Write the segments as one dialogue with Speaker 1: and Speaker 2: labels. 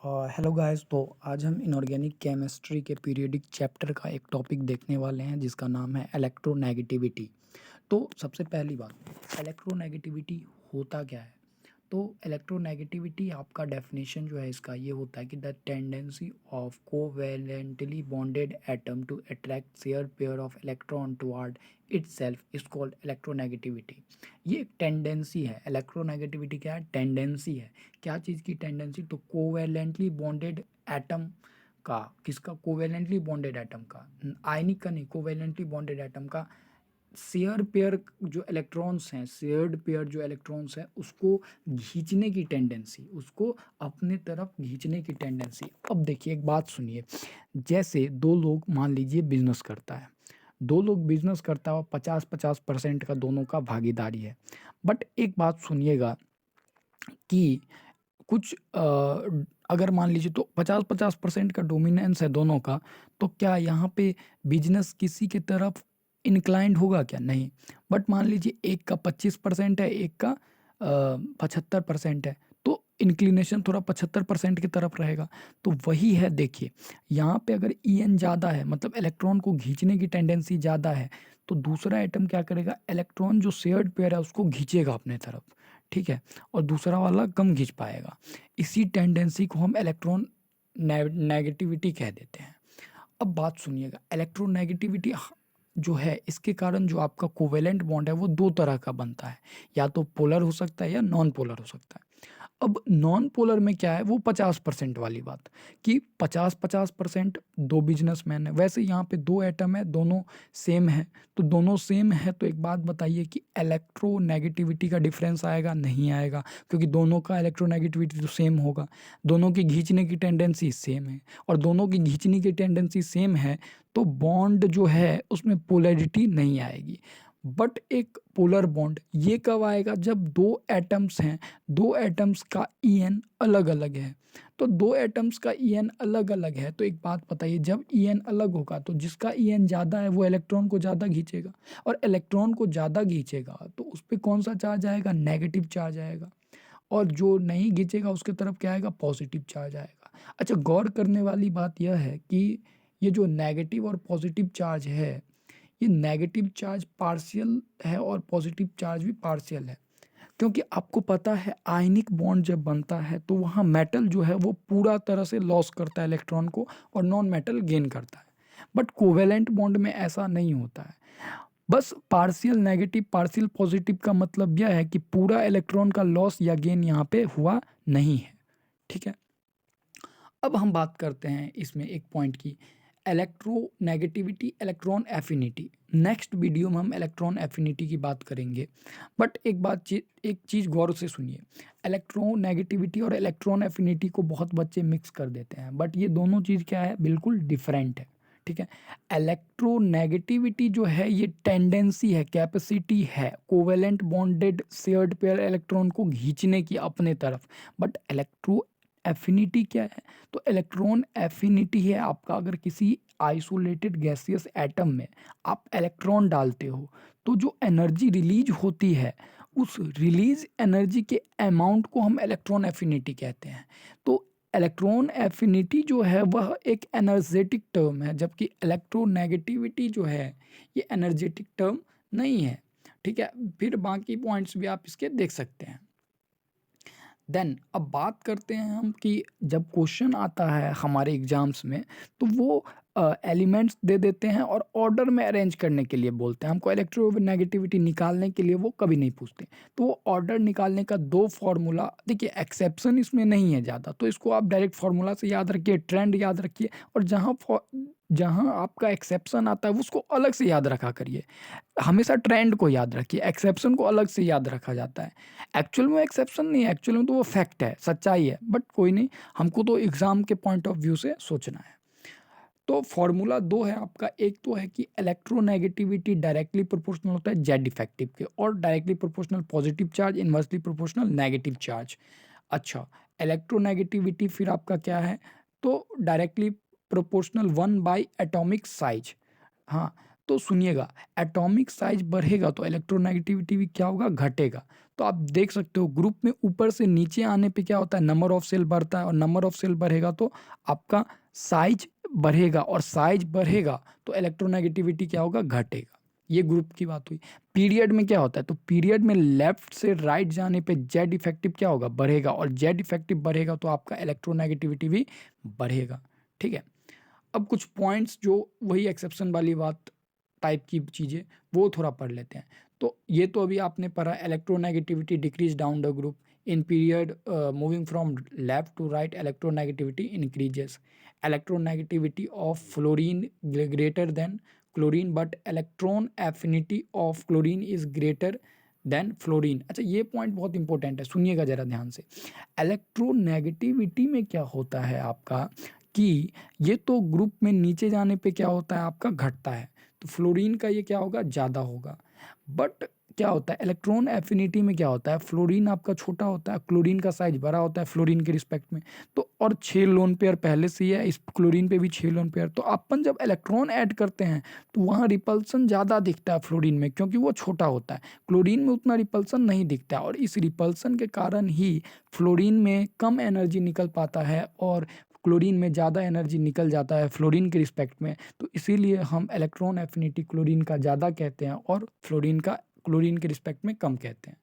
Speaker 1: Hello guys. तो आज हम इनऑर्गेनिक केमिस्ट्री के पीरियोडिक चैप्टर का एक टॉपिक देखने वाले हैं जिसका नाम है इलेक्ट्रोनेगेटिविटी। तो सबसे पहली बात, इलेक्ट्रोनेगेटिविटी होता क्या है? तो इलेक्ट्रोनेगेटिविटी आपका डेफिनेशन जो है इसका ये होता है कि the tendency of covalently bonded atom to attract share pair of electron toward itself is called electronegativity. ये एक टेंडेंसी है। इलेक्ट्रोनेगेटिविटी क्या है? टेंडेंसी है। क्या चीज़ की टेंडेंसी? तो कोवेलेंटली बॉन्डेड एटम का, किसका? कोवेलेंटली बॉन्डेड एटम का, आयनिक का नहीं, कोवेलेंटली बॉन्डेड एटम का शेयर पेयर जो इलेक्ट्रॉन्स हैं, शेयर्ड पेयर जो इलेक्ट्रॉन्स हैं उसको खींचने की टेंडेंसी, उसको अपने तरफ खींचने की टेंडेंसी। अब देखिए एक बात सुनिए, जैसे दो लोग मान लीजिए बिजनेस करता है, दो लोग बिजनेस करता है और 50-50% का दोनों का भागीदारी है। बट एक बात सुनिएगा कि कुछ अगर मान लीजिए तो 50-50% का डोमिनेंस है दोनों का, तो क्या यहाँ पे बिजनेस किसी की तरफ इंक्लाइंड होगा? क्या नहीं। बट मान लीजिए एक का 25% है, एक का 75% है, तो इंक्लिनेशन थोड़ा 75% की तरफ रहेगा। तो वही है, देखिए यहाँ पे अगर ई एन ज़्यादा है, मतलब इलेक्ट्रॉन को खींचने की टेंडेंसी ज़्यादा है, तो दूसरा एटम क्या करेगा? इलेक्ट्रॉन जो शेयर्ड पेयर है उसको खींचेगा अपने तरफ, ठीक है, और दूसरा वाला कम खींच पाएगा। इसी टेंडेंसी को हम इलेक्ट्रॉन नेगेटिविटी कह देते हैं। अब बात सुनिएगा, इलेक्ट्रोनेगेटिविटी जो है इसके कारण जो आपका कोवेलेंट बॉन्ड है वो दो तरह का बनता है, या तो पोलर हो सकता है या नॉन पोलर हो सकता है। अब नॉन पोलर में क्या है? वो 50% वाली बात, कि 50-50% दो बिजनेसमैन है। वैसे यहाँ पे दो एटम है, दोनों सेम है। तो दोनों सेम है तो एक बात बताइए कि इलेक्ट्रोनेगेटिविटी का डिफरेंस आएगा? नहीं आएगा, क्योंकि दोनों का इलेक्ट्रोनेगेटिविटी तो सेम होगा, दोनों की खींचने की टेंडेंसी सेम है। और दोनों की खींचने की टेंडेंसी सेम है तो बॉन्ड जो है उसमें पोलैरिटी नहीं आएगी। बट एक पोलर बॉन्ड ये कब आएगा? जब दो एटम्स हैं, दो एटम्स का ई एन अलग अलग है। तो दो एटम्स का ई एन अलग अलग है तो एक बात बताइए, जब ई एन अलग होगा तो जिसका ई एन ज़्यादा है वो इलेक्ट्रॉन को ज़्यादा खींचेगा, और इलेक्ट्रॉन को ज़्यादा खींचेगा तो उस पर कौन सा चार्ज आएगा? नेगेटिव चार्ज आएगा। और जो नहीं खींचेगा उसके तरफ क्या आएगा? पॉजिटिव चार्ज आएगा। अच्छा, गौर करने वाली बात यह है कि ये जो नेगेटिव और पॉजिटिव चार्ज है, ये नेगेटिव चार्ज पार्शियल है और पॉजिटिव चार्ज भी पार्शियल है। क्योंकि आपको पता है आयनिक बॉन्ड जब बनता है तो वहाँ मेटल जो है वो पूरा तरह से लॉस करता है इलेक्ट्रॉन को, और नॉन मेटल गेन करता है। बट कोवेलेंट बॉन्ड में ऐसा नहीं होता है। बस पार्शियल नेगेटिव पार्शियल पॉजिटिव का मतलब यह है कि पूरा इलेक्ट्रॉन का लॉस या गेन यहाँ पे हुआ नहीं है, ठीक है। अब हम बात करते हैं इसमें एक पॉइंट की, electronegativity, electron affinity. Next video में हम इलेक्ट्रॉन एफिनिटी की बात करेंगे। बट एक चीज़ गौर से सुनिए, इलेक्ट्रोनेगेटिविटी और इलेक्ट्रॉन एफिनिटी को बहुत बच्चे मिक्स कर देते हैं, बट ये दोनों चीज़ क्या है? बिल्कुल डिफरेंट है, ठीक है। इलेक्ट्रोनेगेटिविटी जो है ये टेंडेंसी है, कैपेसिटी है covalent bonded shared pair electron को खींचने की अपने तरफ। बट इलेक्ट्रो एफिनिटी क्या है? तो इलेक्ट्रॉन एफिनिटी है आपका, अगर किसी आइसोलेटेड गैसियस एटम में आप इलेक्ट्रॉन डालते हो तो जो एनर्जी रिलीज होती है उस रिलीज एनर्जी के अमाउंट को हम इलेक्ट्रॉन एफिनिटी कहते हैं। तो इलेक्ट्रॉन एफिनिटी जो है वह एक एनर्जेटिक टर्म है, जबकि इलेक्ट्रोनेगेटिविटी जो है ये एनर्जेटिक टर्म नहीं है, ठीक है। फिर बाकी पॉइंट्स भी आप इसके देख सकते हैं। देन अब बात करते हैं हम कि जब क्वेश्चन आता है हमारे एग्जाम्स में तो वो एलिमेंट्स दे देते हैं और ऑर्डर में अरेंज करने के लिए बोलते हैं हमको, इलेक्ट्रोनेगेटिविटी निकालने के लिए वो कभी नहीं पूछते। तो वो ऑर्डर निकालने का दो फार्मूला, देखिए एक्सेप्शन इसमें नहीं है ज़्यादा, तो इसको आप डायरेक्ट फार्मूला से याद रखिए, ट्रेंड याद रखिए, और जहाँ आपका एक्सेप्शन आता है उसको अलग से याद रखा करिए। हमेशा ट्रेंड को याद रखिए, एक्सेप्शन को अलग से याद रखा जाता है। एक्चुअल में एक्सेप्शन नहीं है, एक्चुअल में तो वो फैक्ट है, सच्चाई है, बट कोई नहीं, हमको तो एग्जाम के पॉइंट ऑफ व्यू से सोचना है। तो फॉर्मूला दो है आपका, एक तो है कि इलेक्ट्रोनेगेटिविटी डायरेक्टली प्रोपोर्शनल होता है जेड इफेक्टिव के, और directly proportional positive charge, inversely proportional negative charge. अच्छा, इलेक्ट्रोनेगेटिविटी फिर आपका क्या है? तो डायरेक्टली प्रोपोर्शनल 1/एटॉमिक साइज। हाँ, तो सुनिएगा, एटॉमिक साइज बढ़ेगा तो इलेक्ट्रोनेगेटिविटी भी क्या होगा, घटेगा। तो आप देख सकते हो ग्रुप में ऊपर से नीचे आने पे क्या होता है, नंबर ऑफ सेल बढ़ता है, और नंबर ऑफ सेल बढ़ेगा तो आपका साइज बढ़ेगा, और साइज बढ़ेगा तो इलेक्ट्रोनेगेटिविटी क्या होगा, घटेगा। ये ग्रुप की बात हुई। पीरियड में क्या होता है, तो पीरियड में लेफ्ट से राइट जाने पे जेड इफेक्टिव क्या होगा, बढ़ेगा, और जेड इफेक्टिव बढ़ेगा तो आपका इलेक्ट्रोनेगेटिविटी भी बढ़ेगा। ठीक है, अब कुछ पॉइंट्स जो वही एक्सेप्शन वाली बात टाइप की चीज़ें वो थोड़ा पढ़ लेते हैं। तो ये तो अभी आपने पढ़ा, electronegativity decrease down the group in period moving from left to right, electronegativity increases, electronegativity of fluorine greater than chlorine but electron affinity of chlorine is greater than fluorine. अच्छा, ये पॉइंट बहुत इंपॉर्टेंट है, सुनिएगा जरा ध्यान से। Electronegativity में क्या होता है आपका कि ये तो ग्रुप में नीचे जाने पे क्या होता है आपका, घटता है, तो फ्लोरीन का ये क्या होगा, ज़्यादा होगा। बट क्या होता है इलेक्ट्रॉन एफिनिटी में, क्या होता है, फ्लोरीन आपका छोटा होता है, क्लोरीन का साइज बड़ा होता है फ्लोरीन के रिस्पेक्ट में। तो और 6 लोन पेयर पहले से ही है, इस क्लोरीन पे भी 6 लोन पेयर, तो अपन जब इलेक्ट्रॉन ऐड करते हैं तो वहाँ रिपल्सन ज़्यादा दिखता है फ्लोरीन में, क्योंकि वो छोटा होता है। क्लोरीन में उतना रिपल्सन नहीं दिखता है, और इस रिपल्सन के कारण ही फ्लोरीन में कम एनर्जी निकल पाता है और क्लोरीन में ज़्यादा एनर्जी निकल जाता है फ्लोरीन के रिस्पेक्ट में। तो इसीलिए हम इलेक्ट्रॉन एफिनिटी क्लोरीन का ज़्यादा कहते हैं और फ्लोरीन का क्लोरीन के रिस्पेक्ट में कम कहते हैं।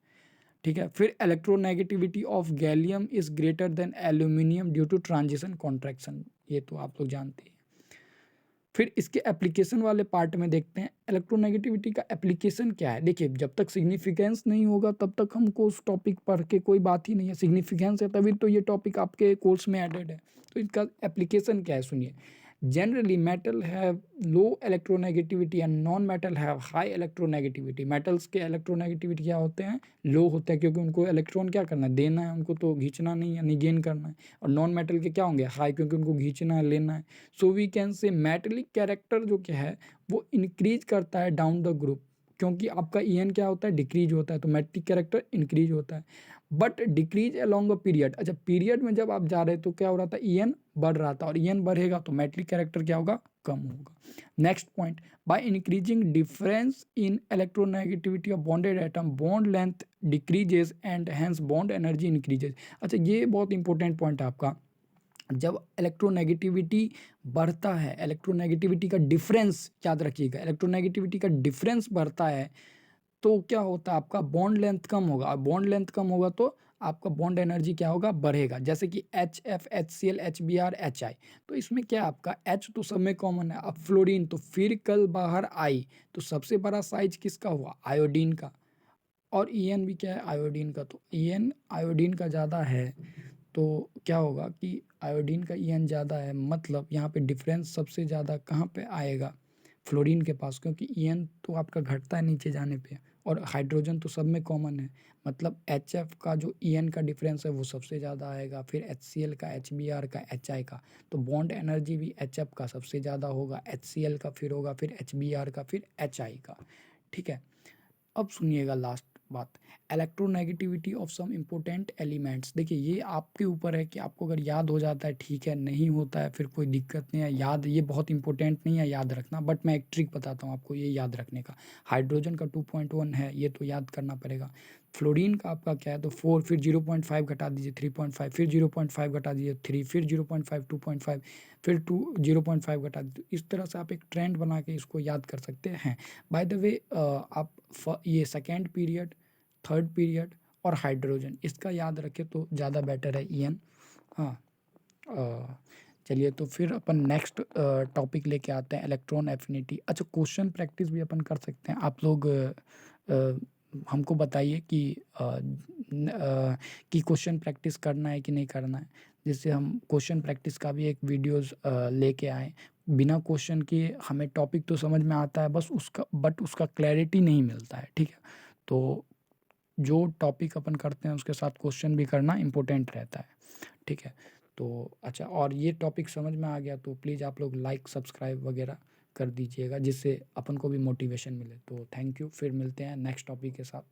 Speaker 1: ठीक है, फिर electronegativity of gallium is greater than aluminium due to transition contraction, ये तो आप लोग जानते हैं। फिर इसके एप्लीकेशन वाले पार्ट में देखते हैं इलेक्ट्रोनेगेटिविटी का एप्लीकेशन क्या है। देखिए, जब तक सिग्निफिकेंस नहीं होगा तब तक हमको उस टॉपिक पढ़ के कोई बात ही नहीं है, सिग्निफिकेंस है तभी तो ये टॉपिक आपके कोर्स में एडेड है। तो इसका एप्लीकेशन क्या है, सुनिए। Generally metal have low electronegativity and non metal have high electronegativity. Metals के इलेक्ट्रोनेगेटिविटी क्या होते हैं, लो होते हैं, क्योंकि उनको इलेक्ट्रॉन क्या करना है, देना है, उनको तो खींचना नहीं है, नहीं गेन करना है। और नॉन मेटल के क्या होंगे, हाई, क्योंकि उनको खींचना है, लेना है। So we can say metallic character जो क्या है वो इंक्रीज करता है डाउन द ग्रुप, क्योंकि आपका ईएन क्या होता है, डिक्रीज होता है, तो मेटेलिक कैरेक्टर इंक्रीज होता है, but decrease along a period. अच्छा, पीरियड में जब आप जा रहे तो क्या हो रहा था, ईएन बढ़ रहा था, और ईएन बढ़ेगा तो मेटेलिक कैरेक्टर क्या होगा, कम होगा। Next point, by increasing difference in electronegativity of bonded atom bond length decreases and hence bond energy increases. अच्छा, ये बहुत इंपॉर्टेंट पॉइंट है आपका। जब इलेक्ट्रोनेगेटिविटी बढ़ता है, इलेक्ट्रोनेगेटिविटी का डिफरेंस याद रखिएगा, इलेक्ट्रोनेगेटिविटी का डिफरेंस बढ़ता है तो क्या होता है, आपका बॉन्ड लेंथ कम होगा, और बॉन्ड लेंथ कम होगा तो आपका बॉन्ड एनर्जी क्या होगा, बढ़ेगा। जैसे कि H F, H C L, H B R, H I, तो इसमें क्या आपका एच तो सब में कॉमन है, अब फ्लोरीन तो फिर कल बाहर आई, तो सबसे बड़ा साइज किसका हुआ, आयोडीन का। और ईएन भी क्या है, आयोडीन का, तो ईएन आयोडीन का ज़्यादा है, तो क्या होगा कि आयोडीन का ईएन ज़्यादा है, मतलब यहाँ पे डिफरेंस सबसे ज़्यादा कहाँ पे आएगा, फ्लोरीन के पास, क्योंकि ईएन तो आपका घटता है नीचे जाने पे, और हाइड्रोजन तो सब में कॉमन है, मतलब एच एफ का जो ईएन का डिफरेंस है वो सबसे ज़्यादा आएगा, फिर एच सी एल का, एच बी आर का, एच आई का, तो बॉन्ड एनर्जी भी एच एफ का सबसे ज़्यादा होगा, एच सी एल का फिर होगा, फिर एच बी आर का, फिर एच आई का। ठीक है, अब सुनिएगा लास्ट बात, electronegativity of some important elements. देखिए, ये आपके ऊपर है कि आपको अगर याद हो जाता है ठीक है, नहीं होता है फिर कोई दिक्कत नहीं है, याद ये बहुत इंपॉर्टेंट नहीं है याद रखना, बट मैं एक ट्रिक बताता हूँ आपको ये याद रखने का। हाइड्रोजन का 2.1 है, ये तो याद करना पड़ेगा। फ्लोरीन का आपका क्या है, तो 4, फिर 0.5 घटा दीजिए 3.5, फिर 0.5 घटा दीजिए 3, फिर 0.5 2.5, फिर 0.5 घटा दीजिए। इस तरह से आप एक ट्रेंड बना के इसको याद कर सकते हैं। बाय द वे, आप ये सेकेंड पीरियड, थर्ड पीरियड और हाइड्रोजन इसका याद रखें तो ज़्यादा बेटर है ईएन। हाँ, चलिए, तो फिर अपन नेक्स्ट टॉपिक लेके आते हैं, इलेक्ट्रॉन एफिनिटी। अच्छा, क्वेश्चन प्रैक्टिस भी अपन कर सकते हैं, आप लोग हमको बताइए कि कि क्वेश्चन प्रैक्टिस करना है कि नहीं करना है, जिससे हम क्वेश्चन प्रैक्टिस का भी एक वीडियोस लेके आए। बिना क्वेश्चन के हमें टॉपिक तो समझ में आता है, बस उसका बट उसका क्लैरिटी नहीं मिलता है। ठीक है, तो जो टॉपिक अपन करते हैं उसके साथ क्वेश्चन भी करना इम्पोर्टेंट रहता है। ठीक है, तो अच्छा, और ये टॉपिक समझ में आ गया तो प्लीज़ आप लोग लाइक सब्सक्राइब वगैरह कर दीजिएगा, जिससे अपन को भी मोटिवेशन मिले। तो थैंक यू, फिर मिलते हैं नेक्स्ट टॉपिक के साथ।